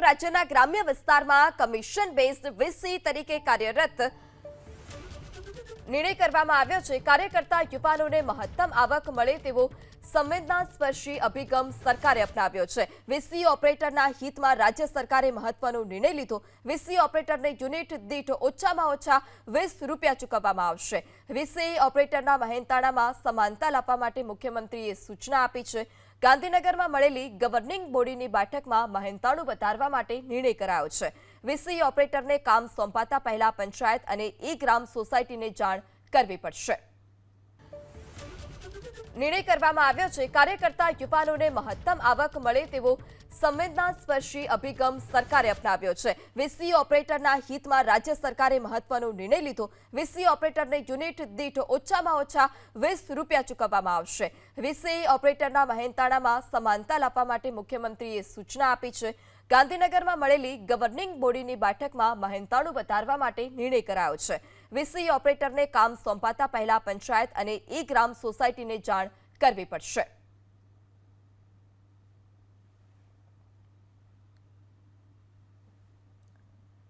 તો રાજ્યના ગ્રામ્ય વિસ્તારમાં કમિશન બેઝડ વીસી તરીકે કાર્યરત નિર્ણય કરવામાં આવ્યો છે। કાર્યકર્તા યુવાનોને મહત્તમ આવક મળે તેવો સંવેદનાસ્પર્શી અભિગમ સરકારે અપનાવ્યો છે। વીસી ઓપરેટરના હિતમાં રાજ્ય સરકારે મહત્વનો નિર્ણય લીધો। વીસી ઓપરેટરને યુનિટ દીઠ ઓછામાં ઓછા 20 રૂપિયા ચૂકવવામાં આવશે। વીસી ઓપરેટરના મહેનતાણામાં સમાનતા લાવવા માટે મુખ્યમંત્રીએ સૂચના આપી છે। ગાંધીનગરમાં મળેલી ગવર્નિંગ બોડીની બેઠકમાં મહેનતાણું વધારવા માટે નિર્ણય કરાયો છે। વીસી ઓપરેટરને કામ સોંપાતા પહેલા પંચાયત અને ઈ-ગ્રામ સોસાયટીને જાણ કરવી પડશે। નિર્ણય કરવામાં આવ્યો છે। કાર્યકર્તા યુવાનોને મહત્તમ આવક મળે તેવો સંવેદનાસ્પર્શી અભિગમ સરકારે અપનાવ્યો છે। વીસી ઓપરેટરના હિતમાં રાજ્ય સરકારે મહત્વનો નિર્ણય લીધો। વીસી ઓપરેટરને યુનિટ દીઠ ઓછામાં ઓછા 20 રૂપિયા ચૂકવવામાં આવશે। વીસી ઓપરેટરના મહેનતાણામાં સમાનતા લાવવા માટે મુખ્યમંત્રીએ સૂચના આપી છે। ગાંધીનગરમાં મળેલી ગવર્નિંગ બોડીની બેઠકમાં મહેનતાણું વધારવા માટે નિર્ણય કરાયો છે। વીસી ઓપરેટરને કામ સોંપાતા પહેલા પંચાયત અને ઈ-ગ્રામ સોસાયટીને જાણ કરવી પડશે।